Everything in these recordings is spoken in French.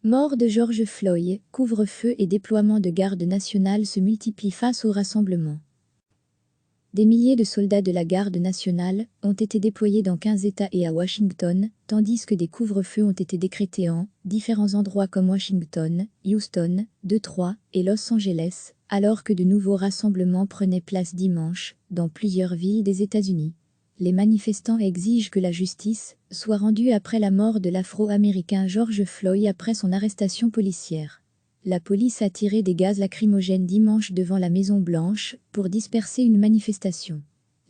Mort de George Floyd, couvre-feu et déploiement de garde nationale se multiplient face au rassemblement. Des milliers de soldats de la garde nationale ont été déployés dans 15 États et à Washington, tandis que des couvre-feux ont été décrétés en différents endroits comme Washington, Houston, Détroit et Los Angeles, alors que de nouveaux rassemblements prenaient place dimanche dans plusieurs villes des États-Unis. Les manifestants exigent que la justice soit rendue après la mort de l'Afro-Américain George Floyd après son arrestation policière. La police a tiré des gaz lacrymogènes dimanche devant la Maison-Blanche pour disperser une manifestation.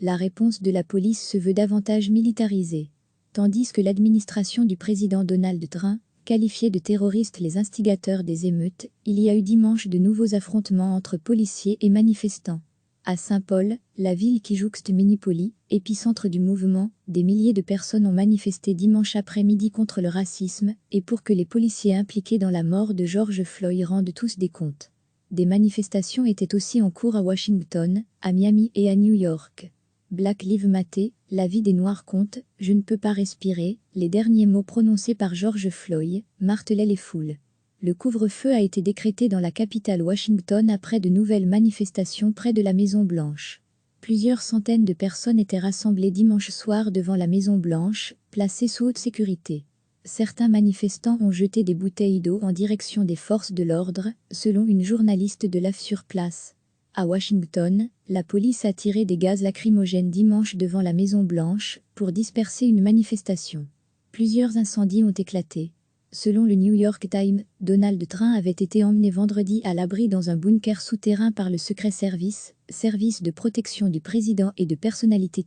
La réponse de la police se veut davantage militarisée. Tandis que l'administration du président Donald Trump qualifiait de terroristes les instigateurs des émeutes, il y a eu dimanche de nouveaux affrontements entre policiers et manifestants. À Saint-Paul, la ville qui jouxte Minneapolis, épicentre du mouvement, des milliers de personnes ont manifesté dimanche après-midi contre le racisme et pour que les policiers impliqués dans la mort de George Floyd rendent tous des comptes. Des manifestations étaient aussi en cours à Washington, à Miami et à New York. Black Lives Matter, la vie des Noirs compte, je ne peux pas respirer, les derniers mots prononcés par George Floyd martelaient les foules. Le couvre-feu a été décrété dans la capitale Washington après de nouvelles manifestations près de la Maison-Blanche. Plusieurs centaines de personnes étaient rassemblées dimanche soir devant la Maison-Blanche, placées sous haute sécurité. Certains manifestants ont jeté des bouteilles d'eau en direction des forces de l'ordre, selon une journaliste de l'AF sur place. À Washington, la police a tiré des gaz lacrymogènes dimanche devant la Maison-Blanche pour disperser une manifestation. Plusieurs incendies ont éclaté. Selon le New York Times, Donald Trump avait été emmené vendredi à l'abri dans un bunker souterrain par le Secret Service, service de protection du président et de personnalités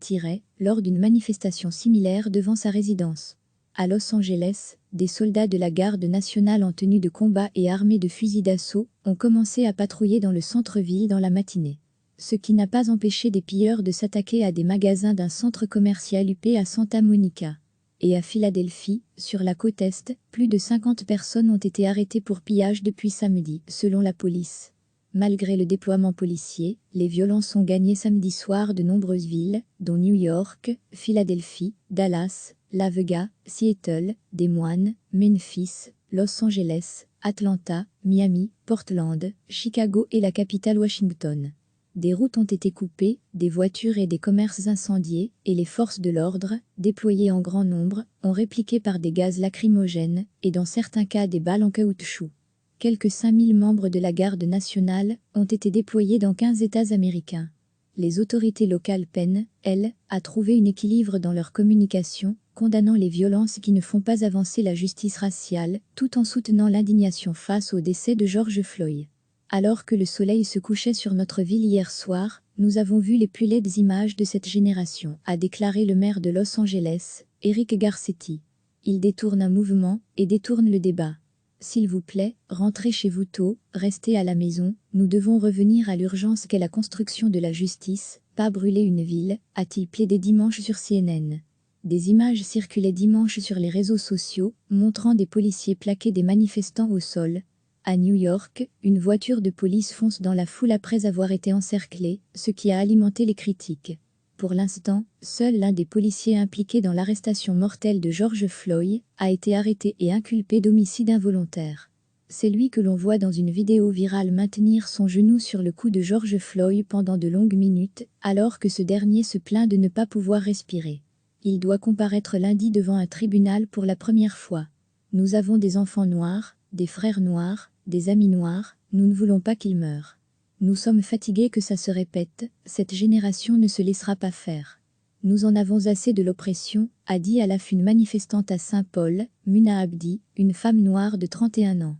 lors d'une manifestation similaire devant sa résidence. À Los Angeles, des soldats de la garde nationale en tenue de combat et armés de fusils d'assaut ont commencé à patrouiller dans le centre-ville dans la matinée. Ce qui n'a pas empêché des pilleurs de s'attaquer à des magasins d'un centre commercial UP à Santa Monica. Et à Philadelphie, sur la côte Est, plus de 50 personnes ont été arrêtées pour pillage depuis samedi, selon la police. Malgré le déploiement policier, les violences ont gagné samedi soir de nombreuses villes, dont New York, Philadelphie, Dallas, Las Vegas, Seattle, Des Moines, Memphis, Los Angeles, Atlanta, Miami, Portland, Chicago et la capitale Washington. Des routes ont été coupées, des voitures et des commerces incendiés, et les forces de l'ordre, déployées en grand nombre, ont répliqué par des gaz lacrymogènes, et dans certains cas des balles en caoutchouc. Quelques 5000 membres de la garde nationale ont été déployés dans 15 États américains. Les autorités locales peinent, elles, à trouver un équilibre dans leur communication, condamnant les violences qui ne font pas avancer la justice raciale, tout en soutenant l'indignation face au décès de George Floyd. Alors que le soleil se couchait sur notre ville hier soir, nous avons vu les plus laides images de cette génération, a déclaré le maire de Los Angeles, Eric Garcetti. Il détourne un mouvement et détourne le débat. S'il vous plaît, rentrez chez vous tôt, restez à la maison, nous devons revenir à l'urgence qu'est la construction de la justice, pas brûler une ville, a-t-il plaidé dimanche sur CNN. Des images circulaient dimanche sur les réseaux sociaux, montrant des policiers plaquer des manifestants au sol. À New York, une voiture de police fonce dans la foule après avoir été encerclée, ce qui a alimenté les critiques. Pour l'instant, seul l'un des policiers impliqués dans l'arrestation mortelle de George Floyd a été arrêté et inculpé d'homicide involontaire. C'est lui que l'on voit dans une vidéo virale maintenir son genou sur le cou de George Floyd pendant de longues minutes, alors que ce dernier se plaint de ne pas pouvoir respirer. Il doit comparaître lundi devant un tribunal pour la première fois. Nous avons des enfants noirs, des frères noirs, des amis noirs, nous ne voulons pas qu'ils meurent. Nous sommes fatigués que ça se répète, cette génération ne se laissera pas faire. Nous en avons assez de l'oppression, a dit à la fin une manifestante à Saint-Paul, Muna Abdi, une femme noire de 31 ans.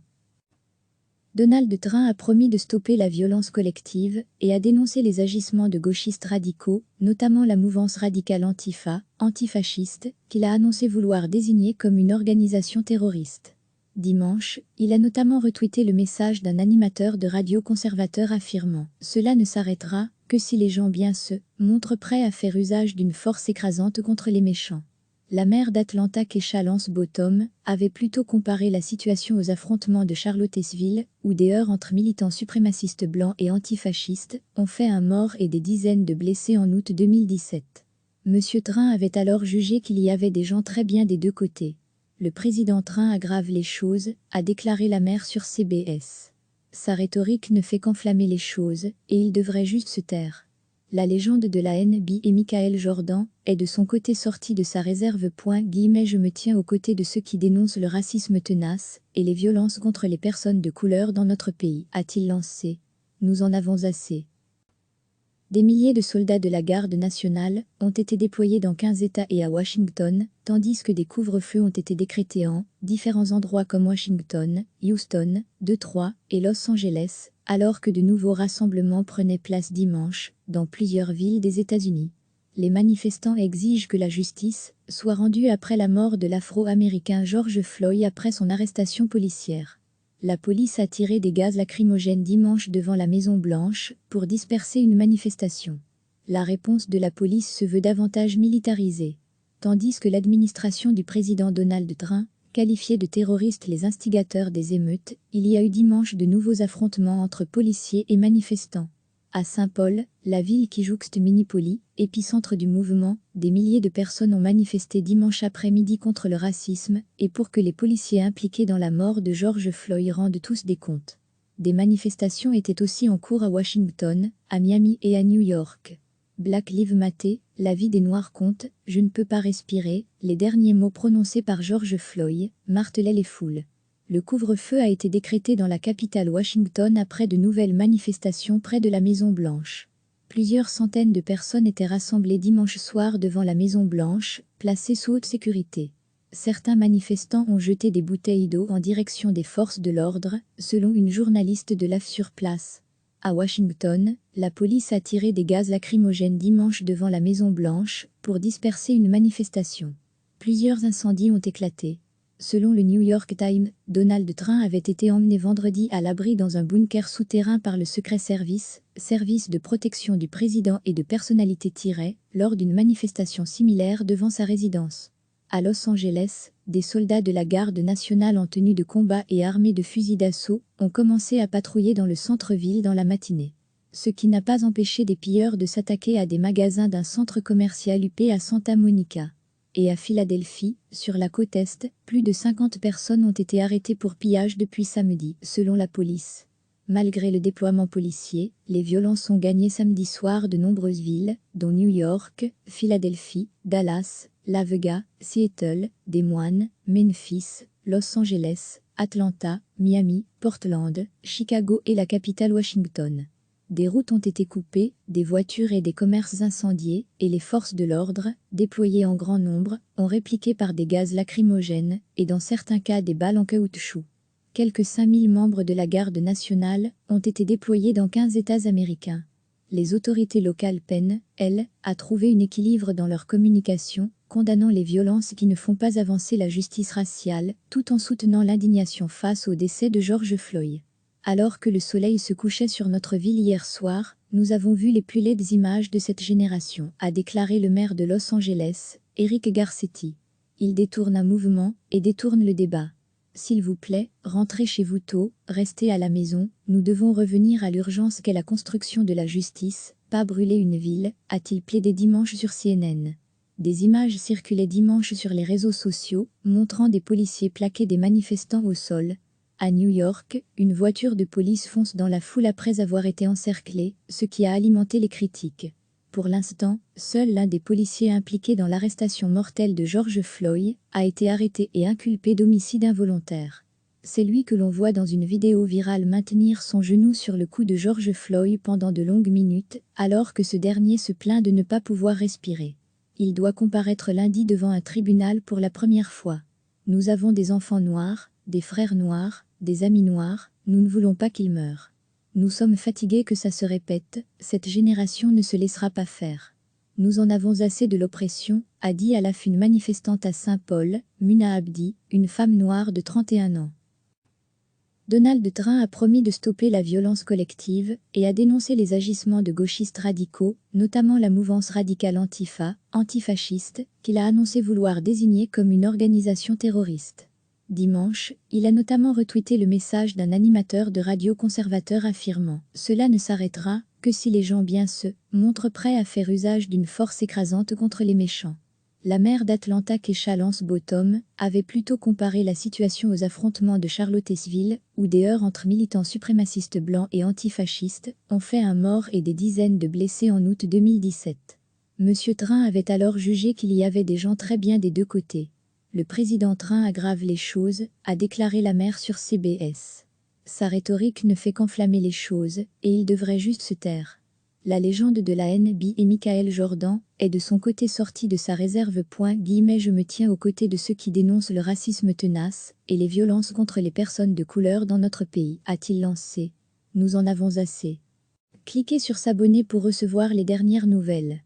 Donald Trump a promis de stopper la violence collective et a dénoncé les agissements de gauchistes radicaux, notamment la mouvance radicale Antifa, antifasciste, qu'il a annoncé vouloir désigner comme une organisation terroriste. Dimanche, il a notamment retweeté le message d'un animateur de radio conservateur affirmant « Cela ne s'arrêtera que si les gens bien se montrent prêts à faire usage d'une force écrasante contre les méchants ». La maire d'Atlanta Keisha Lance Bottoms avait plutôt comparé la situation aux affrontements de Charlottesville, où des heurts entre militants suprémacistes blancs et antifascistes ont fait un mort et des dizaines de blessés en août 2017. Monsieur Trump avait alors jugé qu'il y avait des gens très bien des deux côtés. Le président Trump aggrave les choses, a déclaré la maire sur CBS. Sa rhétorique ne fait qu'enflammer les choses, et il devrait juste se taire. La légende de la NBA Michael Jordan est de son côté sorti de sa réserve. Je me tiens aux côtés de ceux qui dénoncent le racisme tenace et les violences contre les personnes de couleur dans notre pays, a-t-il lancé. Nous en avons assez. Des milliers de soldats de la garde nationale ont été déployés dans 15 États et à Washington, tandis que des couvre-feux ont été décrétés en différents endroits comme Washington, Houston, Détroit et Los Angeles, alors que de nouveaux rassemblements prenaient place dimanche dans plusieurs villes des États-Unis. Les manifestants exigent que la justice soit rendue après la mort de l'Afro-Américain George Floyd après son arrestation policière. La police a tiré des gaz lacrymogènes dimanche devant la Maison-Blanche pour disperser une manifestation. La réponse de la police se veut davantage militarisée. Tandis que l'administration du président Donald Trump qualifiait de terroristes les instigateurs des émeutes, il y a eu dimanche de nouveaux affrontements entre policiers et manifestants. À Saint-Paul, la ville qui jouxte Minneapolis, épicentre du mouvement, des milliers de personnes ont manifesté dimanche après-midi contre le racisme et pour que les policiers impliqués dans la mort de George Floyd rendent tous des comptes. Des manifestations étaient aussi en cours à Washington, à Miami et à New York. Black Lives Matter, la vie des Noirs compte, je ne peux pas respirer, les derniers mots prononcés par George Floyd martelaient les foules. Le couvre-feu a été décrété dans la capitale Washington après de nouvelles manifestations près de la Maison-Blanche. Plusieurs centaines de personnes étaient rassemblées dimanche soir devant la Maison-Blanche, placées sous haute sécurité. Certains manifestants ont jeté des bouteilles d'eau en direction des forces de l'ordre, selon une journaliste de l'AF sur place. À Washington, la police a tiré des gaz lacrymogènes dimanche devant la Maison-Blanche pour disperser une manifestation. Plusieurs incendies ont éclaté. Selon le New York Times, Donald Trump avait été emmené vendredi à l'abri dans un bunker souterrain par le Secret Service, service de protection du président et de personnalités lors d'une manifestation similaire devant sa résidence. À Los Angeles, des soldats de la garde nationale en tenue de combat et armés de fusils d'assaut ont commencé à patrouiller dans le centre-ville dans la matinée. Ce qui n'a pas empêché des pilleurs de s'attaquer à des magasins d'un centre commercial UP à Santa Monica. Et à Philadelphie, sur la côte Est, plus de 50 personnes ont été arrêtées pour pillage depuis samedi, selon la police. Malgré le déploiement policier, les violences ont gagné samedi soir de nombreuses villes, dont New York, Philadelphie, Dallas, Las Vegas, Seattle, Des Moines, Memphis, Los Angeles, Atlanta, Miami, Portland, Chicago et la capitale Washington. Des routes ont été coupées, des voitures et des commerces incendiés, et les forces de l'ordre, déployées en grand nombre, ont répliqué par des gaz lacrymogènes, et dans certains cas des balles en caoutchouc. Quelques 5000 membres de la garde nationale ont été déployés dans 15 États américains. Les autorités locales peinent, elles, à trouver un équilibre dans leur communication, condamnant les violences qui ne font pas avancer la justice raciale, tout en soutenant l'indignation face au décès de George Floyd. Alors que le soleil se couchait sur notre ville hier soir, nous avons vu les plus laides images de cette génération, a déclaré le maire de Los Angeles, Eric Garcetti. Il détourne un mouvement et détourne le débat. S'il vous plaît, rentrez chez vous tôt, restez à la maison, nous devons revenir à l'urgence qu'est la construction de la justice, pas brûler une ville, a-t-il plaidé dimanche sur CNN. Des images circulaient dimanche sur les réseaux sociaux, montrant des policiers plaquer des manifestants au sol. À New York, une voiture de police fonce dans la foule après avoir été encerclée, ce qui a alimenté les critiques. Pour l'instant, seul l'un des policiers impliqués dans l'arrestation mortelle de George Floyd a été arrêté et inculpé d'homicide involontaire. C'est lui que l'on voit dans une vidéo virale maintenir son genou sur le cou de George Floyd pendant de longues minutes, alors que ce dernier se plaint de ne pas pouvoir respirer. Il doit comparaître lundi devant un tribunal pour la première fois. Nous avons des enfants noirs, des frères noirs, des amis noirs, nous ne voulons pas qu'ils meurent. Nous sommes fatigués que ça se répète, cette génération ne se laissera pas faire. Nous en avons assez de l'oppression, a dit à la une manifestante à Saint-Paul, Muna Abdi, une femme noire de 31 ans. Donald Trump a promis de stopper la violence collective et a dénoncé les agissements de gauchistes radicaux, notamment la mouvance radicale Antifa, antifasciste, qu'il a annoncé vouloir désigner comme une organisation terroriste. Dimanche, il a notamment retweeté le message d'un animateur de radio conservateur affirmant « Cela ne s'arrêtera que si les gens bien se montrent prêts à faire usage d'une force écrasante contre les méchants ». La maire d'Atlanta Keisha Lance Bottom avait plutôt comparé la situation aux affrontements de Charlottesville, où des heurts entre militants suprémacistes blancs et antifascistes ont fait un mort et des dizaines de blessés en août 2017. Monsieur Train avait alors jugé qu'il y avait des gens très bien des deux côtés. Le président Train aggrave les choses, a déclaré la maire sur CBS. Sa rhétorique ne fait qu'enflammer les choses, et il devrait juste se taire. La légende de la NBA Michael Jordan est de son côté sorti de sa réserve. Je me tiens aux côtés de ceux qui dénoncent le racisme tenace et les violences contre les personnes de couleur dans notre pays, a-t-il lancé. Nous en avons assez. Cliquez sur s'abonner pour recevoir les dernières nouvelles.